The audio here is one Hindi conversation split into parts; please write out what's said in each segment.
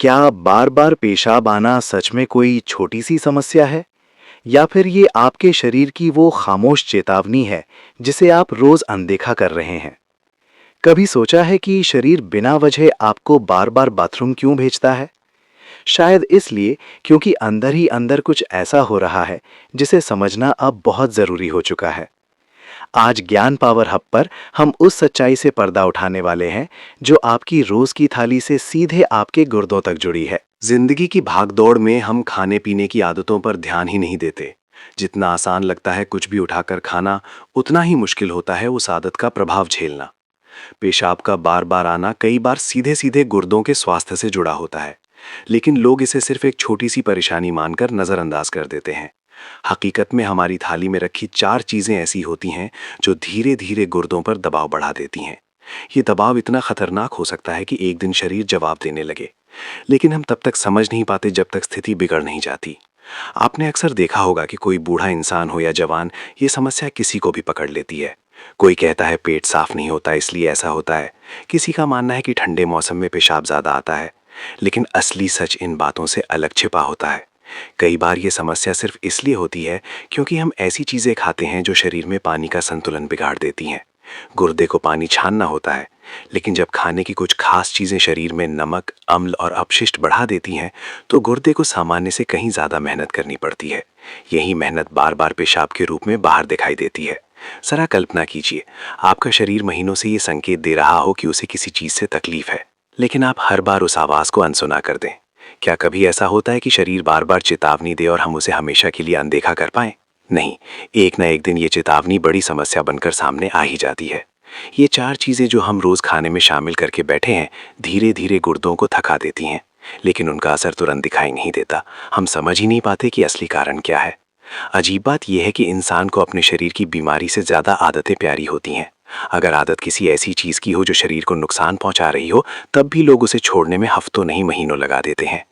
क्या बार बार पेशाब आना सच में कोई छोटी सी समस्या है या फिर ये आपके शरीर की वो खामोश चेतावनी है जिसे आप रोज अनदेखा कर रहे हैं? कभी सोचा है कि शरीर बिना वजह आपको बार बार बाथरूम क्यों भेजता है? शायद इसलिए क्योंकि अंदर ही अंदर कुछ ऐसा हो रहा है जिसे समझना अब बहुत जरूरी हो चुका है। आज ज्ञान पावर हब पर हम उस सच्चाई से पर्दा उठाने वाले हैं जो आपकी रोज की थाली से सीधे आपके गुर्दों तक जुड़ी है। जिंदगी की भागदौड़ में हम खाने पीने की आदतों पर ध्यान ही नहीं देते। जितना आसान लगता है कुछ भी उठाकर खाना, उतना ही मुश्किल होता है उस आदत का प्रभाव झेलना। पेशाब का बार बार आना कई बार सीधे सीधे गुर्दों के स्वास्थ्य से जुड़ा होता है, लेकिन लोग इसे सिर्फ एक छोटी सी परेशानी मानकर नजरअंदाज कर देते हैं। हकीकत में हमारी थाली में रखी 4 चीजें ऐसी होती हैं जो धीरे धीरे गुर्दों पर दबाव बढ़ा देती हैं। ये दबाव इतना खतरनाक हो सकता है कि एक दिन शरीर जवाब देने लगे, लेकिन हम तब तक समझ नहीं पाते जब तक स्थिति बिगड़ नहीं जाती। आपने अक्सर देखा होगा कि कोई बूढ़ा इंसान हो या जवान, ये समस्या किसी को भी पकड़ लेती है। कोई कहता है पेट साफ नहीं होता इसलिए ऐसा होता है, किसी का मानना है कि ठंडे मौसम में पेशाब ज्यादा आता है, लेकिन असली सच इन बातों से अलग छिपा होता है। कई बार ये समस्या सिर्फ इसलिए होती है क्योंकि हम ऐसी चीजें खाते हैं जो शरीर में पानी का संतुलन बिगाड़ देती हैं। गुर्दे को पानी छानना होता है, लेकिन जब खाने की कुछ खास चीजें शरीर में नमक, अम्ल और अपशिष्ट बढ़ा देती हैं, तो गुर्दे को सामान्य से कहीं ज्यादा मेहनत करनी पड़ती है। यही मेहनत बार बार पेशाब के रूप में बाहर दिखाई देती है। जरा कल्पना कीजिए, आपका शरीर महीनों से ये संकेत दे रहा हो कि उसे किसी चीज से तकलीफ है, लेकिन आप हर बार उस आवाज को अनसुना कर दें। क्या कभी ऐसा होता है कि शरीर बार बार चेतावनी दे और हम उसे हमेशा के लिए अनदेखा कर पाएं? नहीं, एक ना एक दिन ये चेतावनी बड़ी समस्या बनकर सामने आ ही जाती है। ये 4 चीजें जो हम रोज खाने में शामिल करके बैठे हैं, धीरे धीरे गुर्दों को थका देती हैं, लेकिन उनका असर तुरंत दिखाई नहीं देता। हम समझ ही नहीं पाते कि असली कारण क्या है। अजीब बात यह है कि इंसान को अपने शरीर की बीमारी से ज्यादा आदतें प्यारी होती हैं। अगर आदत किसी ऐसी चीज की हो जो शरीर को नुकसान पहुंचा रही हो, तब भी लोग उसे छोड़ने में हफ्तों नहीं महीनों लगा देते हैं।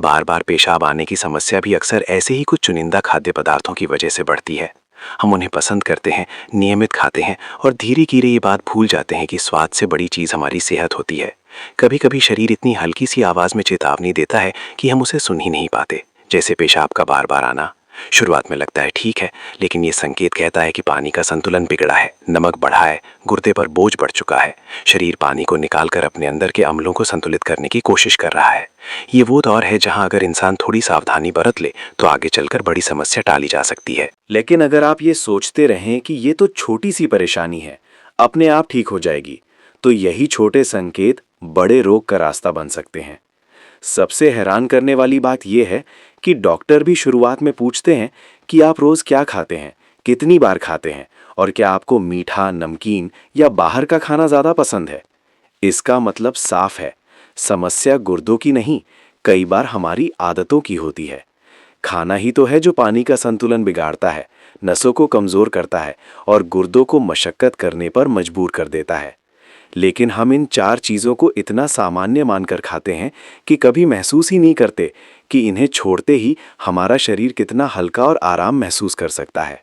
बार बार पेशाब आने की समस्या भी अक्सर ऐसे ही कुछ चुनिंदा खाद्य पदार्थों की वजह से बढ़ती है। हम उन्हें पसंद करते हैं, नियमित खाते हैं और धीरे धीरे ये बात भूल जाते हैं कि स्वाद से बड़ी चीज हमारी सेहत होती है। कभी कभी शरीर इतनी हल्की सी आवाज में चेतावनी देता है कि हम उसे सुन ही नहीं पाते, जैसे पेशाब का बार बार आना। शुरुआत में लगता है ठीक है, लेकिन ये संकेत कहता है कि पानी का संतुलन बिगड़ा है, नमक बढ़ा है, गुर्दे पर बोझ बढ़ चुका है। शरीर पानी को निकालकर अपने अंदर के अम्लों को संतुलित करने की कोशिश कर रहा है। ये वो दौर है जहां अगर इंसान थोड़ी सावधानी बरत ले तो आगे चलकर बड़ी समस्या टाली जा सकती है। लेकिन अगर आप ये सोचते रहें कि ये तो छोटी सी परेशानी है, अपने आप ठीक हो जाएगी, तो यही छोटे संकेत बड़े रोग का रास्ता बन सकते हैं। सबसे हैरान करने वाली बात यह है कि डॉक्टर भी शुरुआत में पूछते हैं कि आप रोज क्या खाते हैं, कितनी बार खाते हैं और क्या आपको मीठा, नमकीन या बाहर का खाना ज्यादा पसंद है। इसका मतलब साफ है, समस्या गुर्दों की नहीं, कई बार हमारी आदतों की होती है। खाना ही तो है जो पानी का संतुलन बिगाड़ता है, नसों को कमजोर करता है और गुर्दों को मशक्कत करने पर मजबूर कर देता है। लेकिन हम इन 4 चीजों को इतना सामान्य मानकर खाते हैं कि कभी महसूस ही नहीं करते कि इन्हें छोड़ते ही हमारा शरीर कितना हल्का और आराम महसूस कर सकता है।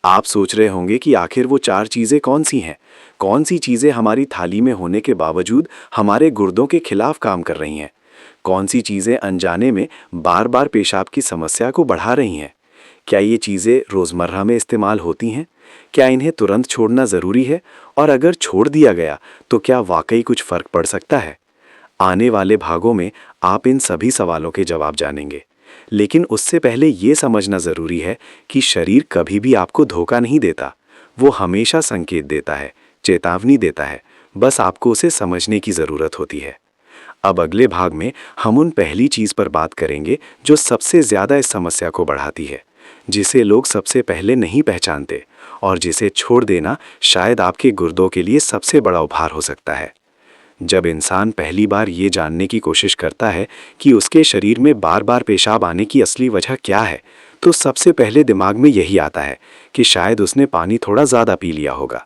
आप सोच रहे होंगे कि आखिर वो 4 चीजें कौन सी हैं? कौन सी चीजें हमारी थाली में होने के बावजूद हमारे गुर्दों के खिलाफ काम कर रही हैं? कौन सी चीजें अनजाने में बार बार पेशाब की समस्या को बढ़ा रही हैं? क्या ये चीजें रोजमर्रा में इस्तेमाल होती हैं? क्या इन्हें तुरंत छोड़ना जरूरी है? और अगर छोड़ दिया गया तो क्या वाकई कुछ फर्क पड़ सकता है? आने वाले भागों में आप इन सभी सवालों के जवाब जानेंगे। लेकिन उससे पहले ये समझना जरूरी है कि शरीर कभी भी आपको धोखा नहीं देता। वो हमेशा संकेत देता है, चेतावनी देता है, बस आपको उसे समझने की जरूरत होती है। अब अगले भाग में हम उन पहली चीज पर बात करेंगे जो सबसे ज्यादा इस समस्या को बढ़ाती है, जिसे लोग सबसे पहले नहीं पहचानते और जिसे छोड़ देना शायद आपके गुर्दों के लिए सबसे बड़ा उपहार हो सकता है। जब इंसान पहली बार ये जानने की कोशिश करता है कि उसके शरीर में बार बार पेशाब आने की असली वजह क्या है, तो सबसे पहले दिमाग में यही आता है कि शायद उसने पानी थोड़ा ज़्यादा पी लिया होगा।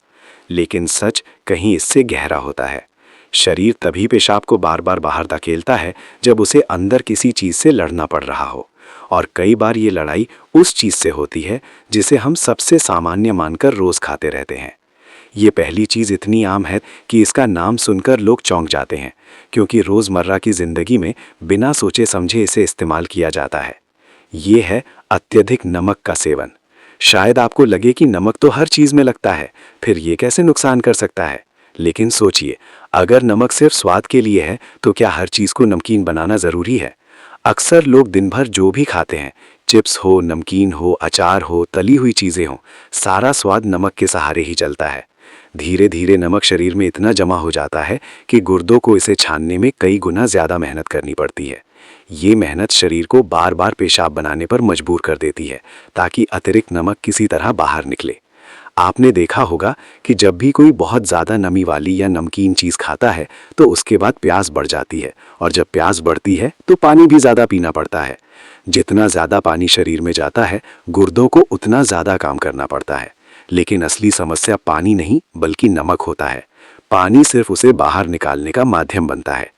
लेकिन सच कहीं इससे गहरा होता है। शरीर तभी पेशाब को बार बार बाहर धकेलता है जब उसे अंदर किसी चीज़ से लड़ना पड़ रहा हो, और कई बार ये लड़ाई उस चीज़ से होती है जिसे हम सबसे सामान्य मानकर रोज़ खाते रहते हैं। ये पहली चीज़ इतनी आम है कि इसका नाम सुनकर लोग चौंक जाते हैं, क्योंकि रोज़मर्रा की ज़िंदगी में बिना सोचे समझे इसे इस्तेमाल किया जाता है। ये है अत्यधिक नमक का सेवन। शायद आपको लगे कि नमक तो हर चीज़ में लगता है, फिर ये कैसे नुकसान कर सकता है? लेकिन सोचिए, अगर नमक सिर्फ स्वाद के लिए है तो क्या हर चीज़ को नमकीन बनाना ज़रूरी है? अक्सर लोग दिन भर जो भी खाते हैं, चिप्स हो, नमकीन हो, अचार हो, तली हुई चीज़ें हों, सारा स्वाद नमक के सहारे ही चलता है। धीरे धीरे नमक शरीर में इतना जमा हो जाता है कि गुर्दों को इसे छानने में कई गुना ज़्यादा मेहनत करनी पड़ती है। ये मेहनत शरीर को बार बार पेशाब बनाने पर मजबूर कर देती है, ताकि अतिरिक्त नमक किसी तरह बाहर निकले। आपने देखा होगा कि जब भी कोई बहुत ज़्यादा नमी वाली या नमकीन चीज़ खाता है तो उसके बाद प्यास बढ़ जाती है, और जब प्यास बढ़ती है तो पानी भी ज़्यादा पीना पड़ता है। जितना ज़्यादा पानी शरीर में जाता है, गुर्दों को उतना ज़्यादा काम करना पड़ता है। लेकिन असली समस्या पानी नहीं बल्कि नमक होता है। पानी सिर्फ उसे बाहर निकालने का माध्यम बनता है।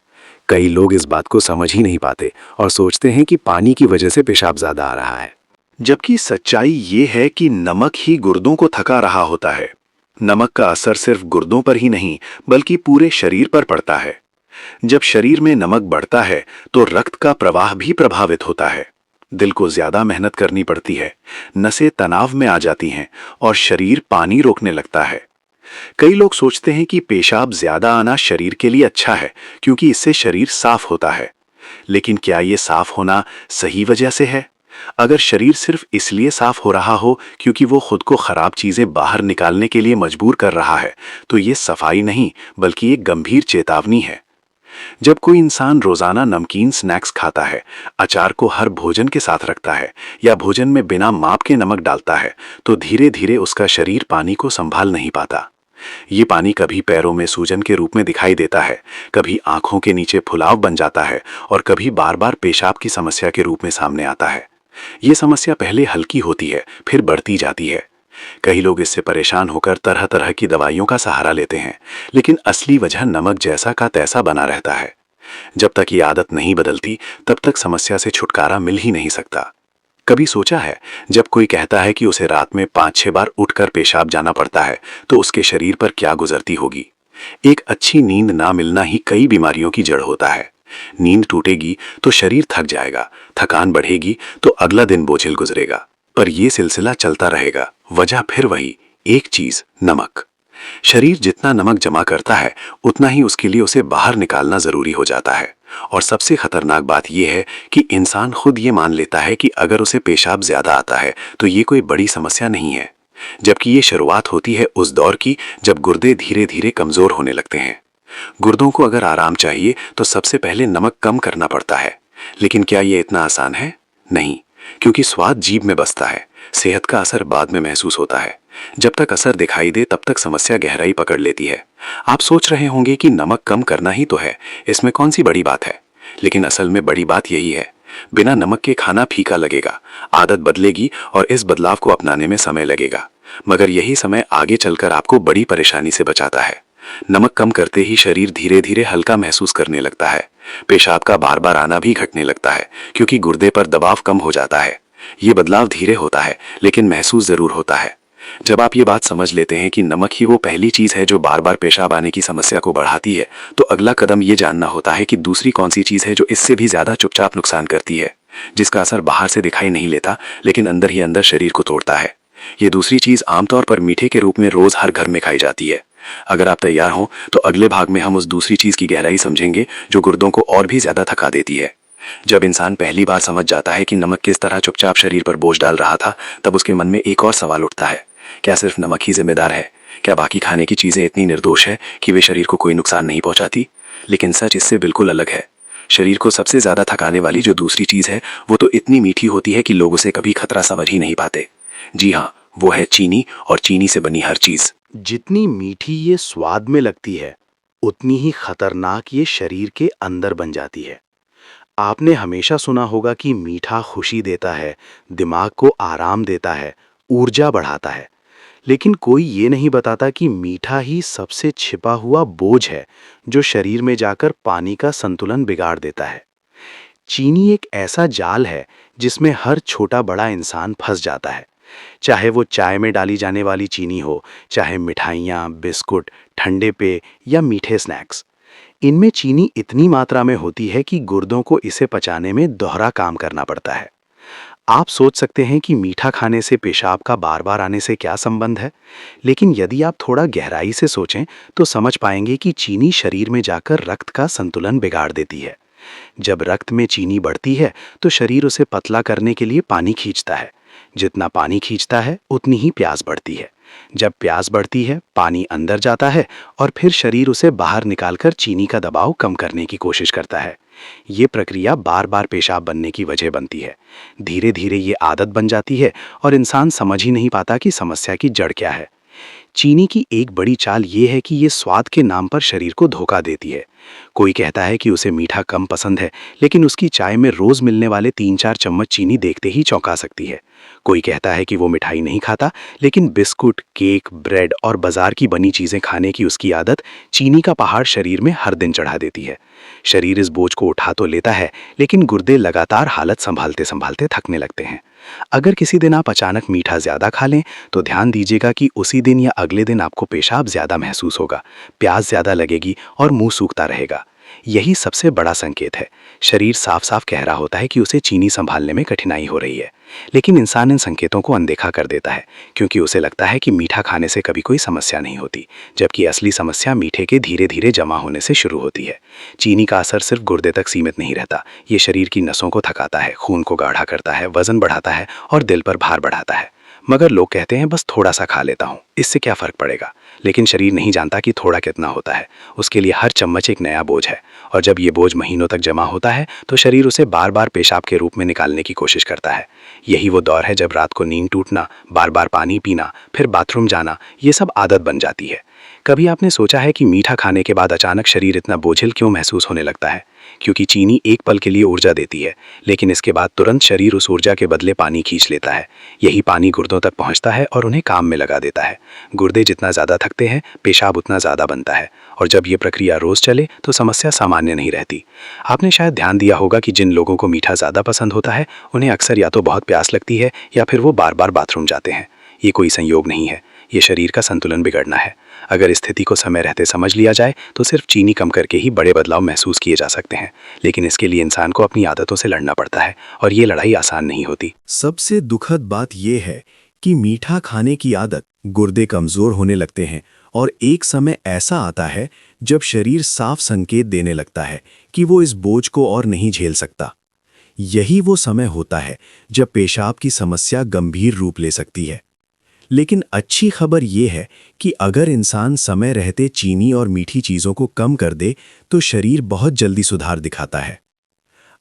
कई लोग इस बात को समझ ही नहीं पाते और सोचते हैं कि पानी की वजह से पेशाब ज़्यादा आ रहा है। जबकि सच्चाई ये है कि नमक ही गुर्दों को थका रहा होता है। नमक का असर सिर्फ गुर्दों पर ही नहीं बल्कि पूरे शरीर पर पड़ता है। जब शरीर में नमक बढ़ता है तो रक्त का प्रवाह भी प्रभावित होता है। दिल को ज्यादा मेहनत करनी पड़ती है, नसें तनाव में आ जाती हैं और शरीर पानी रोकने लगता है। कई लोग सोचते हैं कि पेशाब ज्यादा आना शरीर के लिए अच्छा है क्योंकि इससे शरीर साफ होता है। लेकिन क्या ये साफ होना सही वजह से है? अगर शरीर सिर्फ इसलिए साफ हो रहा हो क्योंकि वो खुद को खराब चीजें बाहर निकालने के लिए मजबूर कर रहा है, तो ये सफाई नहीं बल्कि एक गंभीर चेतावनी है। जब कोई इंसान रोजाना नमकीन स्नैक्स खाता है, अचार को हर भोजन के साथ रखता है या भोजन में बिना माप के नमक डालता है, तो धीरे धीरे उसका शरीर पानी को संभाल नहीं पाता। ये पानी कभी पैरों में सूजन के रूप में दिखाई देता है, कभी आंखों के नीचे फुलाव बन जाता है और कभी बार बार पेशाब की समस्या के रूप में सामने आता है। ये समस्या पहले हल्की होती है, फिर बढ़ती जाती है। कई लोग इससे परेशान होकर तरह तरह की दवाइयों का सहारा लेते हैं, लेकिन असली वजह नमक जैसा का तैसा बना रहता है। जब तक ये आदत नहीं बदलती, तब तक समस्या से छुटकारा मिल ही नहीं सकता। कभी सोचा है, जब कोई कहता है कि उसे रात में 5-6 बार उठकर पेशाब जाना पड़ता है, तो उसके शरीर पर क्या गुजरती होगी? एक अच्छी नींद ना मिलना ही कई बीमारियों की जड़ होता है। नींद टूटेगी तो शरीर थक जाएगा, थकान बढ़ेगी तो अगला दिन बोझिल गुजरेगा, पर यह सिलसिला चलता रहेगा। वजह फिर वही, एक चीज, नमक। शरीर जितना नमक जमा करता है उतना ही उसके लिए उसे बाहर निकालना जरूरी हो जाता है। और सबसे खतरनाक बात यह है कि इंसान खुद ये मान लेता है कि अगर उसे पेशाब ज्यादा आता है तो ये कोई बड़ी समस्या नहीं है, जबकि ये शुरुआत होती है उस दौर की जब गुर्दे धीरे धीरे कमजोर होने लगते हैं। गुर्दों को अगर आराम चाहिए तो सबसे पहले नमक कम करना पड़ता है। लेकिन क्या ये इतना आसान है? नहीं, क्योंकि स्वाद जीभ में बसता है, सेहत का असर बाद में महसूस होता है। जब तक असर दिखाई दे तब तक समस्या गहराई पकड़ लेती है। आप सोच रहे होंगे कि नमक कम करना ही तो है, इसमें कौन सी बड़ी बात है? लेकिन असल में बड़ी बात यही है, बिना नमक के खाना फीका लगेगा, आदत बदलेगी और इस बदलाव को अपनाने में समय लगेगा, मगर यही समय आगे चलकर आपको बड़ी परेशानी से बचाता है। नमक कम करते ही शरीर धीरे धीरे हल्का महसूस करने लगता है। पेशाब का बार बार आना भी घटने लगता है क्योंकि गुर्दे पर दबाव कम हो जाता है। ये बदलाव धीरे होता है लेकिन महसूस जरूर होता है। जब आप ये बात समझ लेते हैं कि नमक ही वो पहली चीज है जो बार बार पेशाब आने की समस्या को बढ़ाती है, तो अगला कदम ये जानना होता है कि दूसरी कौन सी चीज है जो इससे भी ज्यादा चुपचाप नुकसान करती है, जिसका असर बाहर से दिखाई नहीं लेता लेकिन अंदर ही अंदर शरीर को तोड़ता है। ये दूसरी चीज आमतौर पर मीठे के रूप में रोज हर घर में खाई जाती है। अगर आप तैयार हों तो अगले भाग में हम उस दूसरी चीज की गहराई समझेंगे जो गुर्दों को और भी ज्यादा थका देती है। जब इंसान पहली बार समझ जाता है कि नमक किस तरह चुपचाप शरीर पर बोझ डाल रहा था, तब उसके मन में एक और सवाल उठता है, क्या सिर्फ नमक ही जिम्मेदार है? क्या बाकी खाने की चीजें इतनी निर्दोष है कि वे शरीर को कोई नुकसान नहीं पहुंचाती? लेकिन सच इससे बिल्कुल अलग है। शरीर को सबसे ज्यादा थकाने वाली जो दूसरी चीज है वो तो इतनी मीठी होती है कि लोग उसे कभी खतरा समझ ही नहीं पाते। जी हाँ, वो है चीनी, और चीनी से बनी हर चीज। जितनी मीठी ये स्वाद में लगती है, उतनी ही खतरनाक ये शरीर के अंदर बन जाती है। आपने हमेशा सुना होगा कि मीठा खुशी देता है, दिमाग को आराम देता है, ऊर्जा बढ़ाता है, लेकिन कोई ये नहीं बताता कि मीठा ही सबसे छिपा हुआ बोझ है जो शरीर में जाकर पानी का संतुलन बिगाड़ देता है। चीनी एक ऐसा जाल है जिसमें हर छोटा बड़ा इंसान फंस जाता है, चाहे वो चाय में डाली जाने वाली चीनी हो, चाहे मिठाइयाँ, बिस्कुट, ठंडे पेय या मीठे स्नैक्स। इनमें चीनी इतनी मात्रा में होती है कि गुर्दों को इसे पचाने में दोहरा काम करना पड़ता है। आप सोच सकते हैं कि मीठा खाने से पेशाब का बार बार आने से क्या संबंध है, लेकिन यदि आप थोड़ा गहराई से सोचें तो समझ पाएंगे कि चीनी शरीर में जाकर रक्त का संतुलन बिगाड़ देती है। जब रक्त में चीनी बढ़ती है तो शरीर उसे पतला करने के लिए पानी खींचता है। जितना पानी खींचता है उतनी ही प्यास बढ़ती है। जब प्यास बढ़ती है, पानी अंदर जाता है और फिर शरीर उसे बाहर निकालकर चीनी का दबाव कम करने की कोशिश करता है। ये प्रक्रिया बार बार पेशाब बनने की वजह बनती है। धीरे धीरे ये आदत बन जाती है और इंसान समझ ही नहीं पाता कि समस्या की जड़ क्या है। चीनी की एक बड़ी चाल ये है कि ये स्वाद के नाम पर शरीर को धोखा देती है। कोई कहता है कि उसे मीठा कम पसंद है, लेकिन उसकी चाय में रोज मिलने वाले 3-4 चम्मच चीनी देखते ही चौंका सकती है। कोई कहता है कि वो मिठाई नहीं खाता, लेकिन बिस्कुट, केक, ब्रेड और बाजार की बनी चीजें खाने की उसकी आदत चीनी का पहाड़ शरीर में हर दिन चढ़ा देती है। शरीर इस बोझ को उठा तो लेता है, लेकिन गुर्दे लगातार हालत संभालते संभालते थकने लगते हैं। अगर किसी दिन आप अचानक मीठा ज्यादा खा लें तो ध्यान दीजिएगा कि उसी दिन या अगले दिन आपको पेशाब ज्यादा महसूस होगा, प्यास ज्यादा लगेगी और मुंह सूखता रहेगा। यही सबसे बड़ा संकेत है। शरीर साफ साफ कह रहा होता है कि उसे चीनी संभालने में कठिनाई हो रही है, लेकिन इंसान इन संकेतों को अनदेखा कर देता है क्योंकि उसे लगता है कि मीठा खाने से कभी कोई समस्या नहीं होती, जबकि असली समस्या मीठे के धीरे धीरे जमा होने से शुरू होती है। चीनी का असर सिर्फ गुर्दे तक सीमित नहीं रहता, ये शरीर की नसों को थकाता है, खून को गाढ़ा करता है, वजन बढ़ाता है और दिल पर भार बढ़ाता है। मगर लोग कहते हैं बस थोड़ा सा खा लेता हूँ, इससे क्या फर्क पड़ेगा। लेकिन शरीर नहीं जानता कि थोड़ा कितना होता है। उसके लिए हर चम्मच एक नया बोझ है, और जब ये बोझ महीनों तक जमा होता है तो शरीर उसे बार बार पेशाब के रूप में निकालने की कोशिश करता है। यही वो दौर है जब रात को नींद टूटना, बार बार पानी पीना, फिर बाथरूम जाना, ये सब आदत बन जाती है। कभी आपने सोचा है कि मीठा खाने के बाद अचानक शरीर इतना बोझिल क्यों महसूस होने लगता है? क्योंकि चीनी एक पल के लिए ऊर्जा देती है, लेकिन इसके बाद तुरंत शरीर उस ऊर्जा के बदले पानी खींच लेता है। यही पानी गुर्दों तक पहुंचता है और उन्हें काम में लगा देता है। गुर्दे जितना ज़्यादा थकते हैं, पेशाब उतना ज़्यादा बनता है, और जब ये प्रक्रिया रोज़ चले तो समस्या सामान्य नहीं रहती। आपने शायद ध्यान दिया होगा कि जिन लोगों को मीठा ज़्यादा पसंद होता है उन्हें अक्सर या तो बहुत प्यास लगती है या फिर वो बार बार बाथरूम जाते हैं। ये कोई संयोग नहीं है, ये शरीर का संतुलन बिगड़ना है। अगर स्थिति को समय रहते समझ लिया जाए तो सिर्फ चीनी कम करके ही बड़े बदलाव महसूस किए जा सकते हैं, लेकिन इसके लिए इंसान को अपनी आदतों से लड़ना पड़ता है, और ये लड़ाई आसान नहीं होती। सबसे दुखद बात यह है कि मीठा खाने की आदत गुर्दे कमजोर होने लगते हैं, और एक समय ऐसा आता है जब शरीर साफ संकेत देने लगता है कि वो इस बोझ को और नहीं झेल सकता। यही वो समय होता है जब पेशाब की समस्या गंभीर रूप ले सकती है। लेकिन अच्छी खबर यह है कि अगर इंसान समय रहते चीनी और मीठी चीज़ों को कम कर दे तो शरीर बहुत जल्दी सुधार दिखाता है।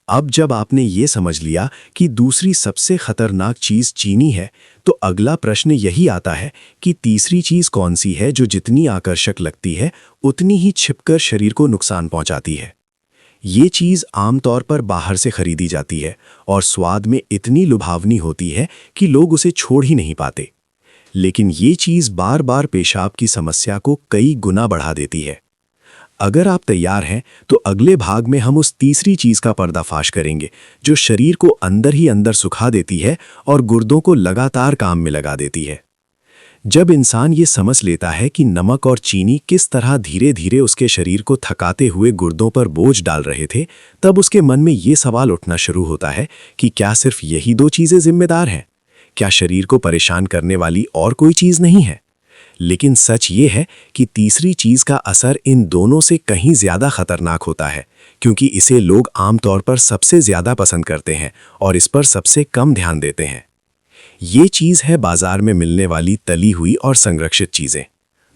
अब जब आपने ये समझ लिया कि दूसरी सबसे खतरनाक चीज़ चीनी है, तो अगला प्रश्न यही आता है कि तीसरी चीज़ कौन सी है जो जितनी आकर्षक लगती है उतनी ही छिपकर शरीर को नुकसान पहुंचाती है। ये चीज़ आमतौर पर बाहर से खरीदी जाती है और स्वाद में इतनी लुभावनी होती है कि लोग उसे छोड़ ही नहीं पाते। लेकिन ये चीज़ बार बार पेशाब की समस्या को कई गुना बढ़ा देती है। अगर आप तैयार हैं तो अगले भाग में हम उस तीसरी चीज़ का पर्दाफाश करेंगे जो शरीर को अंदर ही अंदर सुखा देती है और गुर्दों को लगातार काम में लगा देती है। जब इंसान ये समझ लेता है कि नमक और चीनी किस तरह धीरे धीरे उसके शरीर को थकाते हुए गुर्दों पर बोझ डाल रहे थे, तब उसके मन में ये सवाल उठना शुरू होता है कि क्या सिर्फ यही दो चीज़ें जिम्मेदार हैं? क्या शरीर को परेशान करने वाली और कोई चीज़ नहीं है? लेकिन सच ये है कि तीसरी चीज़ का असर इन दोनों से कहीं ज़्यादा खतरनाक होता है, क्योंकि इसे लोग आमतौर पर सबसे ज़्यादा पसंद करते हैं और इस पर सबसे कम ध्यान देते हैं। ये चीज़ है बाजार में मिलने वाली तली हुई और संरक्षित चीज़ें,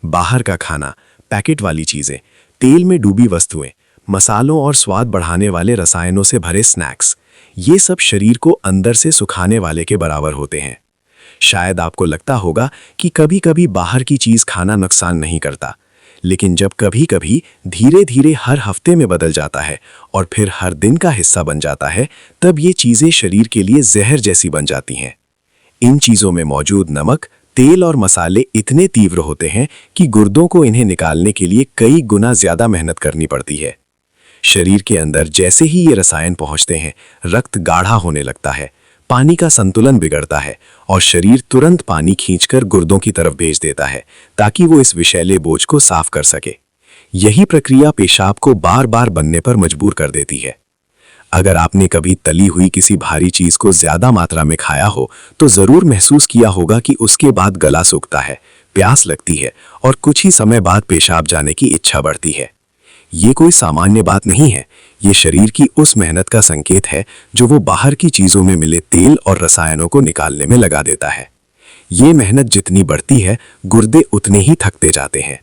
बाहर का खाना, पैकेट वाली चीज़ें, तेल में डूबी वस्तुएं, मसालों और स्वाद बढ़ाने वाले रसायनों से भरे स्नैक्स। ये सब शरीर को अंदर से सुखाने वाले के बराबर होते हैं। शायद आपको लगता होगा कि कभी कभी बाहर की चीज़ खाना नुकसान नहीं करता, लेकिन जब कभी कभी धीरे धीरे हर हफ्ते में बदल जाता है और फिर हर दिन का हिस्सा बन जाता है, तब ये चीज़ें शरीर के लिए जहर जैसी बन जाती हैं। इन चीज़ों में मौजूद नमक, तेल और मसाले इतने तीव्र होते हैं कि गुर्दों को इन्हें निकालने के लिए कई गुना ज़्यादा मेहनत करनी पड़ती है। शरीर के अंदर जैसे ही ये रसायन पहुंचते हैं, रक्त गाढ़ा होने लगता है, पानी का संतुलन बिगड़ता है और शरीर तुरंत पानी खींचकर गुर्दों की तरफ भेज देता है ताकि वो इस विषैले बोझ को साफ कर सके। यही प्रक्रिया पेशाब को बार बार बनने पर मजबूर कर देती है। अगर आपने कभी तली हुई किसी भारी चीज को ज्यादा मात्रा में खाया हो तो जरूर महसूस किया होगा कि उसके बाद गला सूखता है, प्यास लगती है और कुछ ही समय बाद पेशाब जाने की इच्छा बढ़ती है। ये कोई सामान्य बात नहीं है, ये शरीर की उस मेहनत का संकेत है जो वो बाहर की चीजों में मिले तेल और रसायनों को निकालने में लगा देता है। ये मेहनत जितनी बढ़ती है, गुर्दे उतने ही थकते जाते हैं।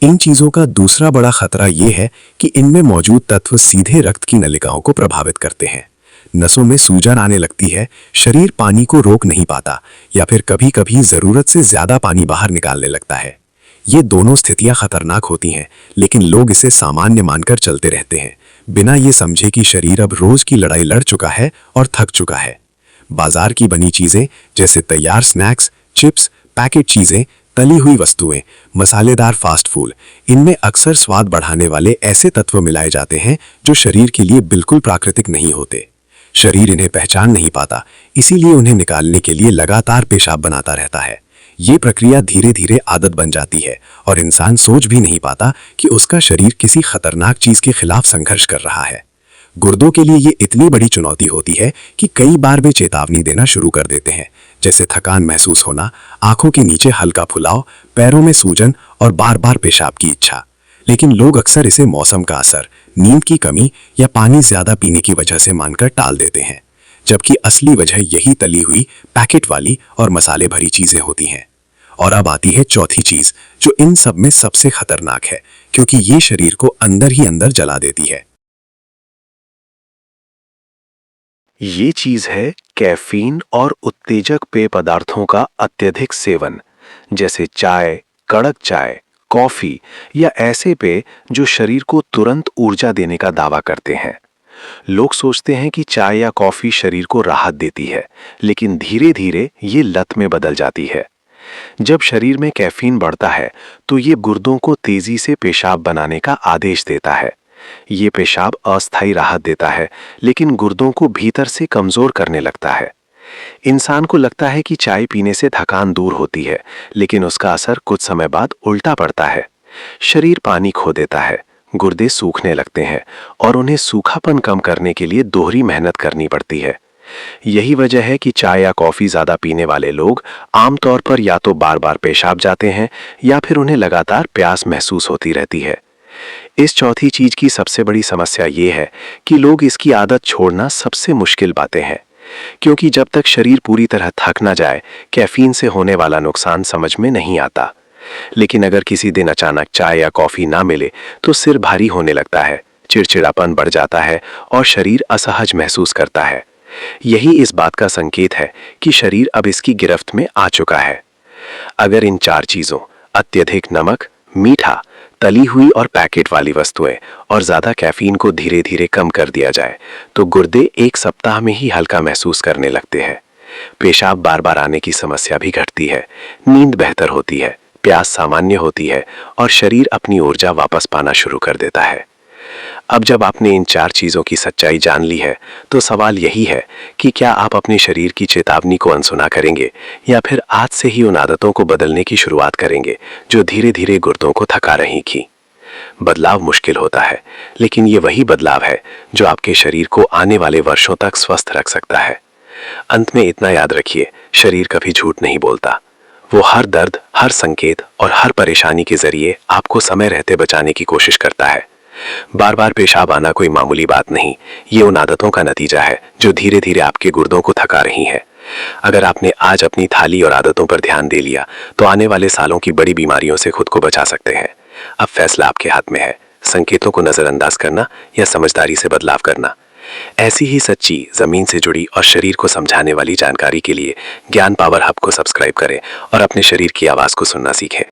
इन चीजों का दूसरा बड़ा खतरा ये है कि इनमें मौजूद तत्व सीधे रक्त की नलिकाओं को प्रभावित करते हैं। नसों में सूजन आने लगती है, शरीर पानी को रोक नहीं पाता या फिर कभी कभी जरूरत से ज्यादा पानी बाहर निकालने लगता है। ये दोनों स्थितियां खतरनाक होती हैं, लेकिन लोग इसे सामान्य मानकर चलते रहते हैं, बिना ये समझे कि शरीर अब रोज की लड़ाई लड़ चुका है और थक चुका है। बाजार की बनी चीजें जैसे तैयार स्नैक्स, चिप्स, पैकेट चीजें, तली हुई वस्तुएं, मसालेदार फास्ट फूड, इनमें अक्सर स्वाद बढ़ाने वाले ऐसे तत्व मिलाए जाते हैं जो शरीर के लिए बिल्कुल प्राकृतिक नहीं होते। शरीर इन्हें पहचान नहीं पाता, इसीलिए उन्हें निकालने के लिए लगातार पेशाब बनाता रहता है। ये प्रक्रिया धीरे धीरे आदत बन जाती है और इंसान सोच भी नहीं पाता कि उसका शरीर किसी खतरनाक चीज के खिलाफ संघर्ष कर रहा है। गुर्दों के लिए ये इतनी बड़ी चुनौती होती है कि कई बार वे चेतावनी देना शुरू कर देते हैं, जैसे थकान महसूस होना, आंखों के नीचे हल्का फुलाव, पैरों में सूजन और बार बार पेशाब की इच्छा। लेकिन लोग अक्सर इसे मौसम का असर, नींद की कमी या पानी ज्यादा पीने की वजह से मानकर टाल देते हैं, जबकि असली वजह यही तली हुई, पैकेट वाली और मसाले भरी चीजें होती हैं। और अब आती है चौथी चीज जो इन सब में सबसे खतरनाक है, क्योंकि ये शरीर को अंदर ही अंदर जला देती है। ये चीज है कैफीन और उत्तेजक पेय पदार्थों का अत्यधिक सेवन, जैसे चाय, कड़क चाय, कॉफी या ऐसे पेय जो शरीर को तुरंत ऊर्जा देने का दावा करते हैं। लोग सोचते हैं कि चाय या कॉफी शरीर को राहत देती है, लेकिन धीरे धीरे ये लत में बदल जाती है। जब शरीर में कैफीन बढ़ता है तो ये गुर्दों को तेजी से पेशाब बनाने का आदेश देता है। ये पेशाब अस्थायी राहत देता है, लेकिन गुर्दों को भीतर से कमजोर करने लगता है। इंसान को लगता है कि चाय पीने से थकान दूर होती है, लेकिन उसका असर कुछ समय बाद उल्टा पड़ता है। शरीर पानी खो देता है, गुर्दे सूखने लगते हैं और उन्हें सूखापन कम करने के लिए दोहरी मेहनत करनी पड़ती है। यही वजह है कि चाय या कॉफी ज्यादा पीने वाले लोग आमतौर पर या तो बार बार पेशाब जाते हैं या फिर उन्हें लगातार प्यास महसूस होती रहती है। इस चौथी चीज की सबसे बड़ी समस्या ये है कि लोग इसकी आदत छोड़ना सबसे मुश्किल पाते हैं, क्योंकि जब तक शरीर पूरी तरह थक ना जाए, कैफीन से होने वाला नुकसान समझ में नहीं आता। लेकिन अगर किसी दिन अचानक चाय या कॉफी ना मिले तो सिर भारी होने लगता है, चिड़चिड़ापन बढ़ जाता है और शरीर असहज महसूस करता है। यही इस बात का संकेत है कि शरीर अब इसकी गिरफ्त में आ चुका है। अगर इन चार चीजों, अत्यधिक नमक, मीठा, तली हुई और पैकेट वाली वस्तुएं और ज्यादा कैफीन को धीरे धीरे कम कर दिया जाए तो गुर्दे एक सप्ताह में ही हल्का महसूस करने लगते हैं। पेशाब बार बार आने की समस्या भी घटती है, नींद बेहतर होती है, प्यास सामान्य होती है और शरीर अपनी ऊर्जा वापस पाना शुरू कर देता है। अब जब आपने इन चार चीजों की सच्चाई जान ली है तो सवाल यही है कि क्या आप अपने शरीर की चेतावनी को अनसुना करेंगे या फिर आज से ही उन आदतों को बदलने की शुरुआत करेंगे जो धीरे धीरे गुर्दों को थका रही थी। बदलाव मुश्किल होता है, लेकिन ये वही बदलाव है जो आपके शरीर को आने वाले वर्षों तक स्वस्थ रख सकता है। अंत में इतना याद रखिए, शरीर कभी झूठ नहीं बोलता। वो हर दर्द, हर संकेत और हर परेशानी के जरिए आपको समय रहते बचाने की कोशिश करता है। बार बार पेशाब आना कोई मामूली बात नहीं, ये उन आदतों का नतीजा है जो धीरे धीरे आपके गुर्दों को थका रही हैं। अगर आपने आज अपनी थाली और आदतों पर ध्यान दे लिया तो आने वाले सालों की बड़ी बीमारियों से खुद को बचा सकते हैं। अब फैसला आपके हाथ में है, संकेतों को नजरअंदाज करना या समझदारी से बदलाव करना। ऐसी ही सच्ची, जमीन से जुड़ी और शरीर को समझाने वाली जानकारी के लिए ज्ञान पावर हब को सब्सक्राइब करें और अपने शरीर की आवाज को सुनना सीखें।